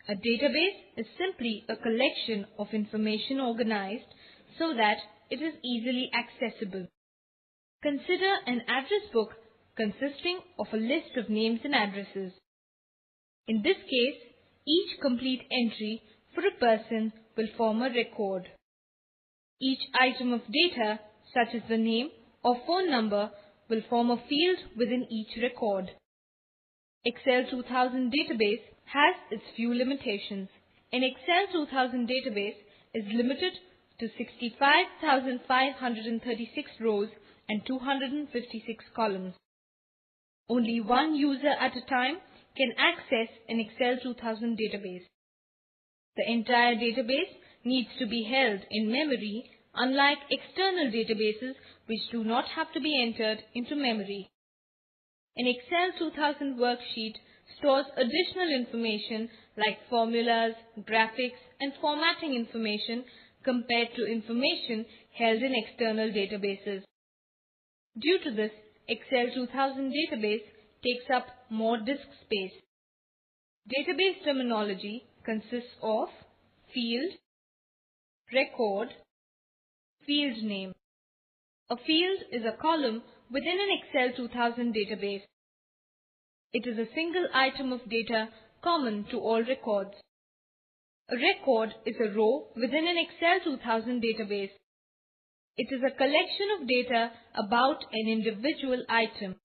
A database is simply a collection of information organized so that it is easily accessible. Consider an address book consisting of a list of names and addresses. In this case, each complete entry for a person will form a record. Each item of data, such as the name or phone number, will form a field within each record. Excel 2000 database has its few limitations. An Excel 2000 database is limited to 65,536 rows and 256 columns. Only one user at a time can access an Excel 2000 database. The entire database needs to be held in memory, unlike external databases which do not have to be entered into memory. An Excel 2000 worksheet stores additional information like formulas, graphics, and formatting information compared to information held in external databases. Due to this, Excel 2000 database takes up more disk space. Database terminology consists of field, record, field name. A field is a column within an Excel 2000 database. It is a single item of data common to all records. A record is a row within an Excel 2000 database. It is a collection of data about an individual item.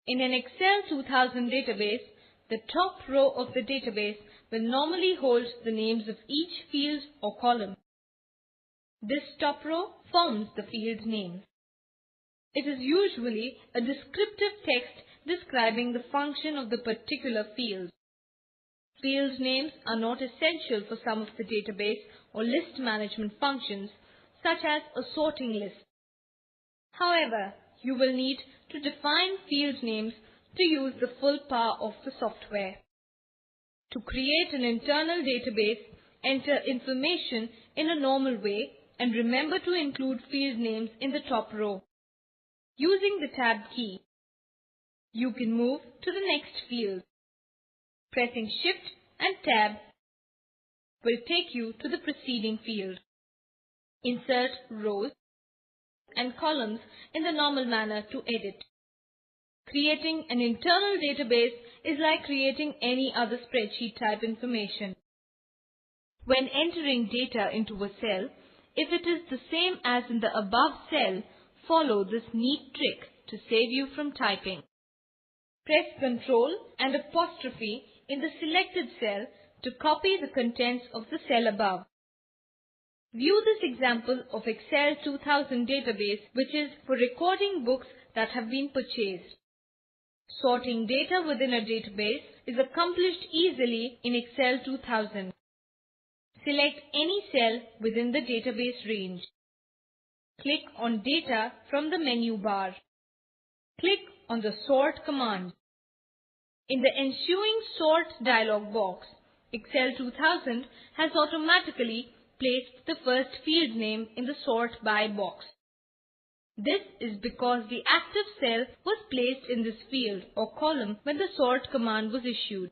In an Excel 2000 database, the top row of the database will normally hold the names of each field or column. This top row forms the field names. It is usually a descriptive text describing the function of the particular field. Field names are not essential for some of the database or list management functions, such as a sorting list. However, you will need to define field names to use the full power of the software. To create an internal database, enter information in a normal way and remember to include field names in the top row. Using the Tab key, you can move to the next field. Pressing Shift and Tab will take you to the preceding field. Insert rows and columns in the normal manner to edit. Creating an internal database is like creating any other spreadsheet type information. When entering data into a cell, if it is the same as in the above cell, follow this neat trick to save you from typing. Press Ctrl and apostrophe in the selected cell to copy the contents of the cell above. View this example of Excel 2000 database, which is for recording books that have been purchased. Sorting data within a database is accomplished easily in Excel 2000. Select any cell within the database range. Click on Data from the menu bar. Click on the Sort command. In the ensuing Sort dialog box, Excel 2000 has automatically placed the first field name in the Sort By box. This is because the active cell was placed in this field or column when the sort command was issued.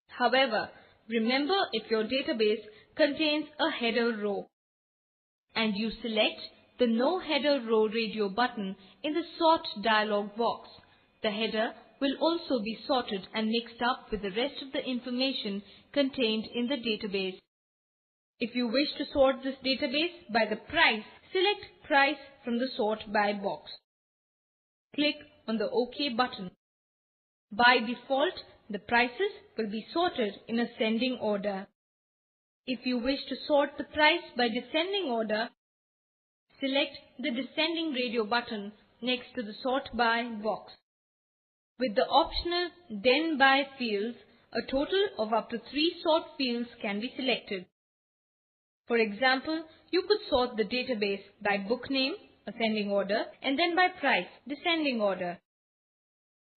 However, remember if your database contains a header row and you select the No Header Row radio button in the Sort dialog box, the header will also be sorted and mixed up with the rest of the information contained in the database. If you wish to sort this database by the price, select Price from the Sort By box. Click on the OK button. By default, the prices will be sorted in ascending order. If you wish to sort the price by descending order, select the Descending radio button next to the Sort By box. With the optional Then By fields, a total of up to 3 sort fields can be selected. For example, you could sort the database by book name, ascending order, and then by price, descending order.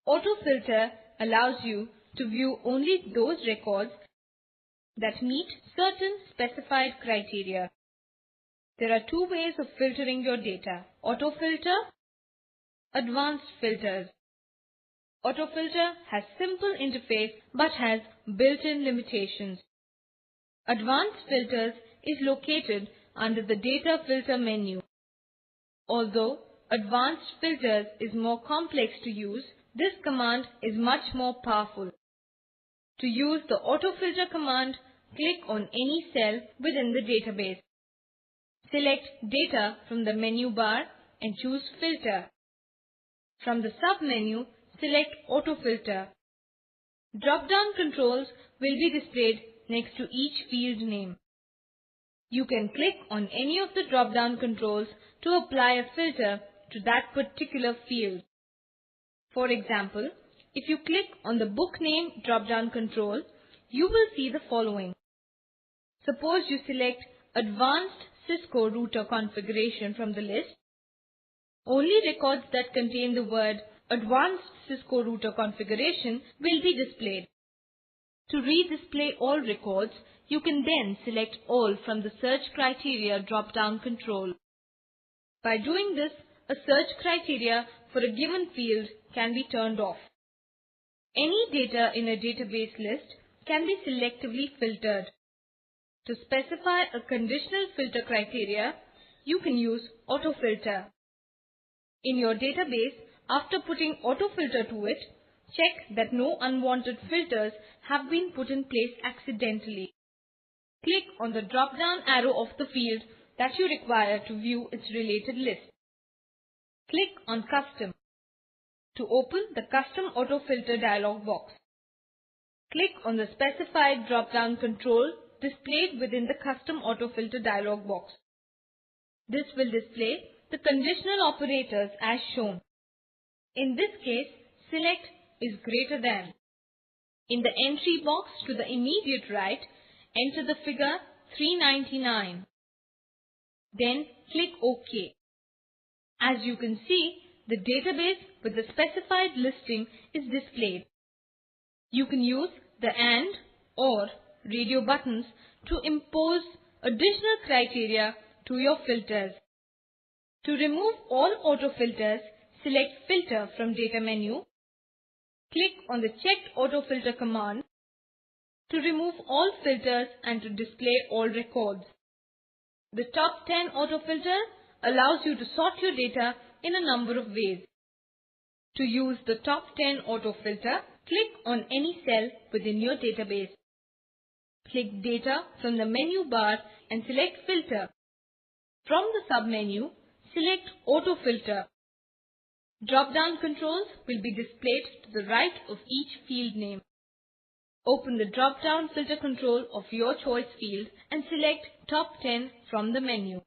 Autofilter allows you to view only those records that meet certain specified criteria. There are 2 ways of filtering your data: autofilter, advanced filters. AutoFilter has simple interface but has built-in limitations. Advanced Filters is located under the Data Filter menu. Although Advanced Filters is more complex to use, this command is much more powerful. To use the AutoFilter command, click on any cell within the database. Select Data from the menu bar and choose Filter. From the sub-menu, select AutoFilter. Drop-down controls will be displayed next to each field name. You can click on any of the drop-down controls to apply a filter to that particular field. For example, if you click on the book name drop-down control, you will see the following. Suppose you select Advanced Cisco Router Configuration from the list. Only records that contain the word Advanced Cisco Router Configuration will be displayed. To redisplay all records, you can then select All from the Search Criteria drop-down control. By doing this, a search criteria for a given field can be turned off. Any data in a database list can be selectively filtered. To specify a conditional filter criteria, you can use AutoFilter. In your database, after putting AutoFilter to it, check that no unwanted filters have been put in place accidentally. Click on the drop-down arrow of the field that you require to view its related list. Click on Custom to open the Custom AutoFilter dialog box. Click on the specified drop-down control displayed within the Custom AutoFilter dialog box. This will display the conditional operators as shown. In this case, select is greater than. In the entry box to the immediate right, enter the figure 399. Then click OK. As you can see, the database with the specified listing is displayed. You can use the AND or radio buttons to impose additional criteria to your filters. To remove all auto-filters, select Filter from Data menu. Click on the Checked AutoFilter command to remove all filters and to display all records. The top 10 autofilter allows you to sort your data in a number of ways. To use the top 10 autofilter, click on any cell within your database. Click Data from the menu bar and select Filter. From the sub-menu, select AutoFilter. Drop-down controls will be displayed to the right of each field name. Open the drop-down filter control of your choice field and select Top 10 from the menu.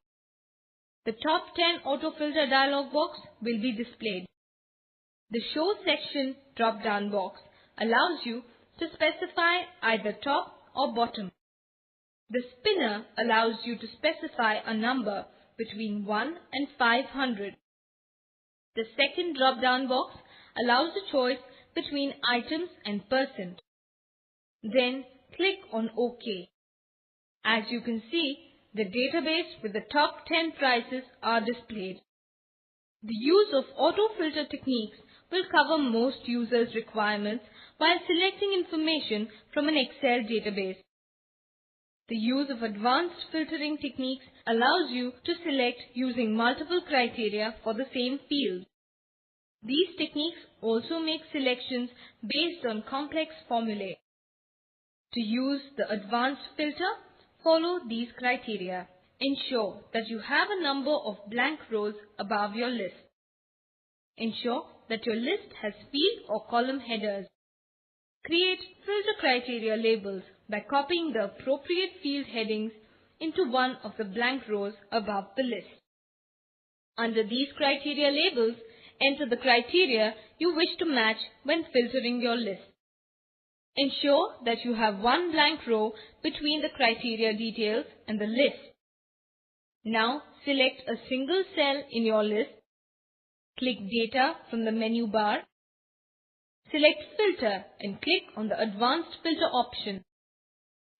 The Top 10 AutoFilter dialog box will be displayed. The Show Section drop-down box allows you to specify either top or bottom. The Spinner allows you to specify a number between 1 and 500. The second drop-down box allows a choice between items and %. Then click on OK. As you can see, the database with the top 10 prices are displayed. The use of auto-filter techniques will cover most users' requirements while selecting information from an Excel database. The use of advanced filtering techniques allows you to select using multiple criteria for the same field. These techniques also make selections based on complex formulae. To use the advanced filter, follow these criteria. Ensure that you have a number of blank rows above your list. Ensure that your list has field or column headers. Create filter criteria labels by copying the appropriate field headings into one of the blank rows above the list. Under these criteria labels, enter the criteria you wish to match when filtering your list. Ensure that you have one blank row between the criteria details and the list. Now select a single cell in your list. Click Data from the menu bar. Select Filter and click on the Advanced Filter option.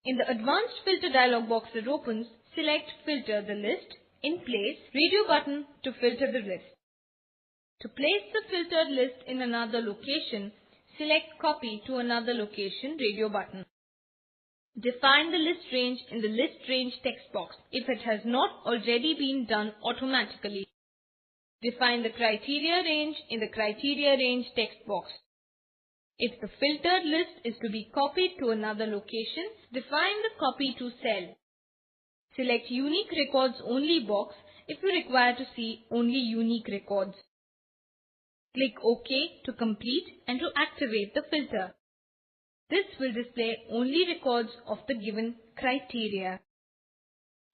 In the Advanced Filter dialog box that opens, select Filter the list. In place, radio button to filter the list. To place the filtered list in another location, select Copy to another location radio button. Define the list range in the List Range text box if it has not already been done automatically. Define the Criteria range in the Criteria range text box. If the filtered list is to be copied to another location, define the Copy to cell. Select Unique Records Only box if you require to see only unique records. Click OK to complete and to activate the filter. This will display only records of the given criteria.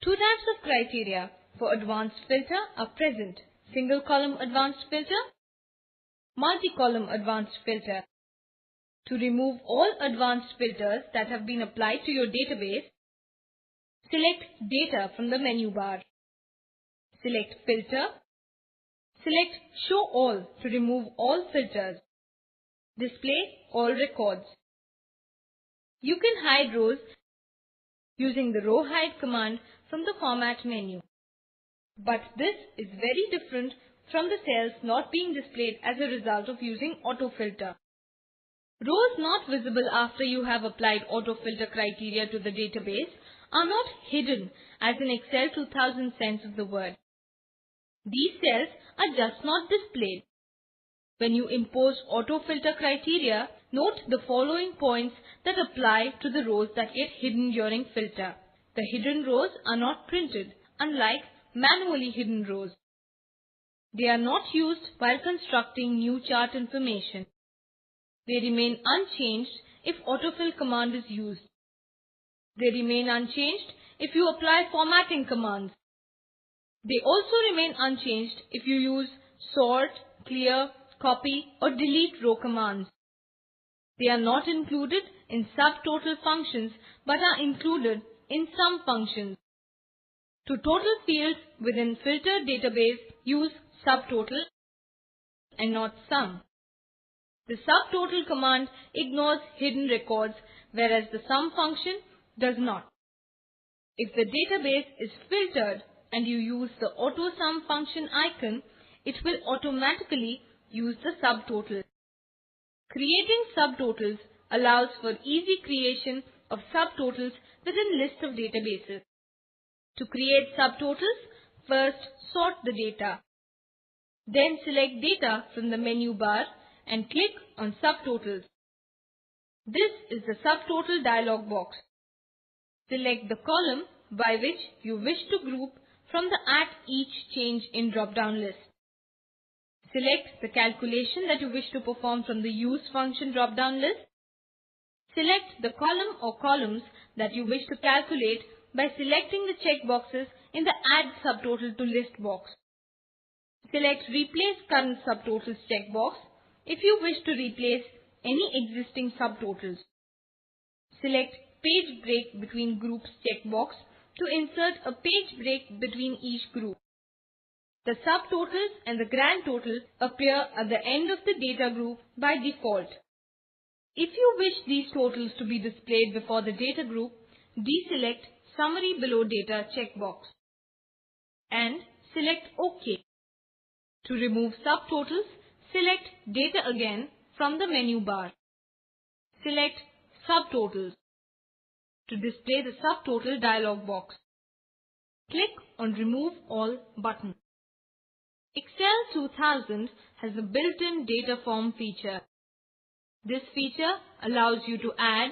Two types of criteria for advanced filter are present: single column advanced filter, multi-column advanced filter. To remove all advanced filters that have been applied to your database, select Data from the menu bar. Select Filter. Select Show All to remove all filters. Display all records. You can hide rows using the Row Hide command from the Format menu. But this is very different from the cells not being displayed as a result of using autofilter. Rows not visible after you have applied autofilter criteria to the database are not hidden as in Excel 2000 sense of the word. These cells are just not displayed. When you impose autofilter criteria, note the following points that apply to the rows that get hidden during filter. The hidden rows are not printed, unlike manually hidden rows. They are not used while constructing new chart information. They remain unchanged if autofill command is used. They remain unchanged if you apply formatting commands. They also remain unchanged if you use sort, clear, copy or delete row commands. They are not included in subtotal functions but are included in sum functions. To total fields within filtered database, use subtotal and not sum. The subtotal command ignores hidden records, whereas the sum function does not. If the database is filtered and you use the AutoSum function icon, it will automatically use the subtotal. Creating subtotals allows for easy creation of subtotals within list of databases. To create subtotals, first sort the data. Then select Data from the menu bar and click on Subtotals. This is the Subtotal dialog box. Select the column by which you wish to group from the At Each Change in drop-down list. Select the calculation that you wish to perform from the Use function drop-down list. Select the column or columns that you wish to calculate by selecting the checkboxes in the Add Subtotal to List box. Select Replace Current Subtotals checkbox if you wish to replace any existing subtotals. Select Page Break Between Groups checkbox to insert a page break between each group. The subtotals and the grand total appear at the end of the data group by default. If you wish these totals to be displayed before the data group, deselect Summary Below Data checkbox and select OK. To remove subtotals, select Data again from the menu bar. Select Subtotals to display the subtotal dialog box. Click on Remove All button. Excel 2000 has a built-in data form feature. This feature allows you to add,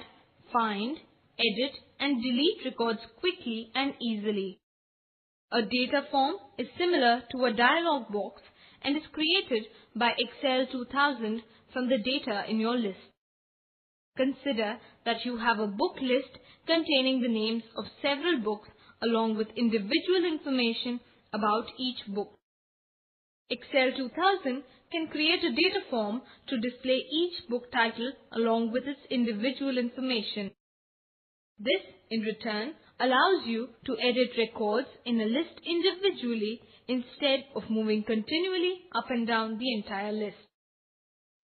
find, edit and delete records quickly and easily. A data form is similar to a dialog box and is created by Excel 2000 from the data in your list. Consider that you have a book list containing the names of several books along with individual information about each book. Excel 2000 can create a data form to display each book title along with its individual information. This, in return, allows you to edit records in a list individually instead of moving continually up and down the entire list.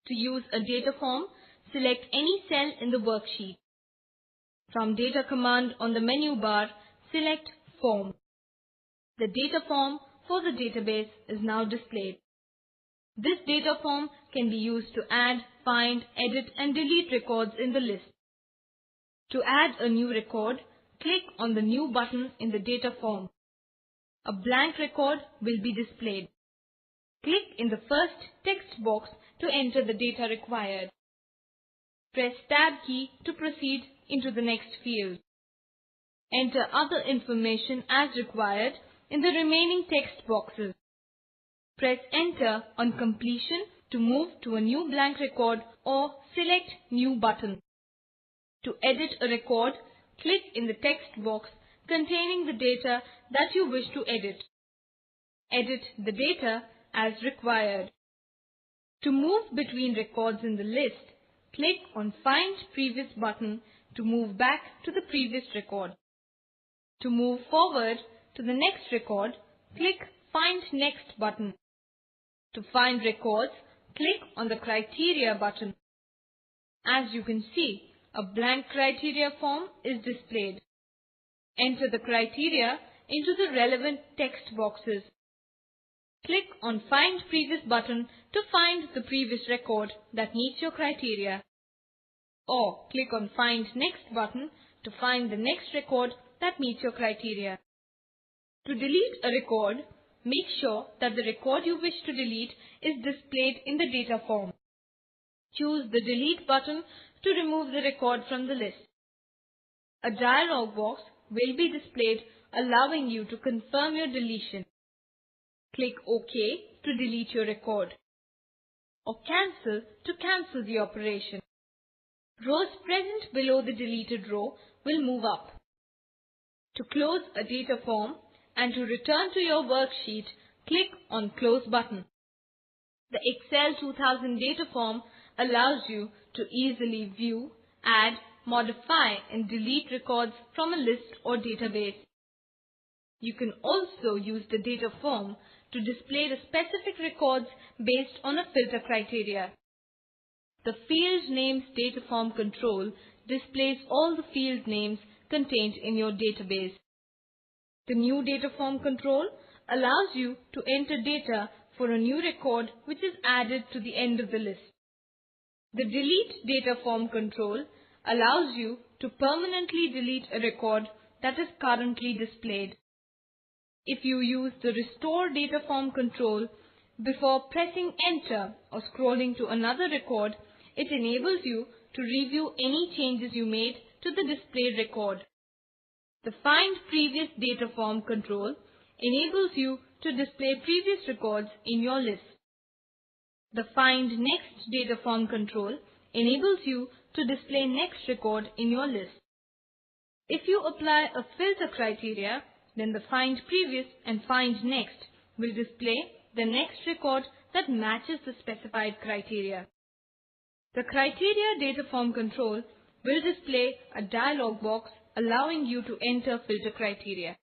To use a data form, select any cell in the worksheet. From Data command on the menu bar, select Form. The data form for the database is now displayed. This data form can be used to add, find, edit and delete records in the list. To add a new record, click on the New button in the data form. A blank record will be displayed. Click in the first text box to enter the data required. Press Tab key to proceed into the next field. Enter other information as required in the remaining text boxes. Press Enter on completion to move to a new blank record or select New button. To edit a record, click in the text box containing the data that you wish to edit. Edit the data as required. To move between records in the list, click on Find Previous button to move back to the previous record. To move forward to the next record, click Find Next button. To find records, click on the Criteria button. As you can see, a blank criteria form is displayed. Enter the criteria into the relevant text boxes. Click on Find Previous button to find the previous record that meets your criteria. Or click on Find Next button to find the next record that meets your criteria. To delete a record, make sure that the record you wish to delete is displayed in the data form. Choose the Delete button to remove the record from the list. A dialog box will be displayed allowing you to confirm your deletion. Click OK to delete your record, or Cancel to cancel the operation. Rows present below the deleted row will move up. To close a data form and to return to your worksheet, click on Close button. The Excel 2000 data form allows you to easily view, add, modify and delete records from a list or database. You can also use the data form to display the specific records based on a filter criteria. The Field Names data form control displays all the field names contained in your database. The New data form control allows you to enter data for a new record which is added to the end of the list. The Delete data form control allows you to permanently delete a record that is currently displayed. If you use the Restore data form control before pressing Enter or scrolling to another record, it enables you to review any changes you made to the displayed record. The Find Previous data form control enables you to display previous records in your list. The Find Next data form control enables you to display next record in your list. If you apply a filter criteria, then the Find Previous and Find Next will display the next record that matches the specified criteria. The Criteria data form control will display a dialog box allowing you to enter filter criteria.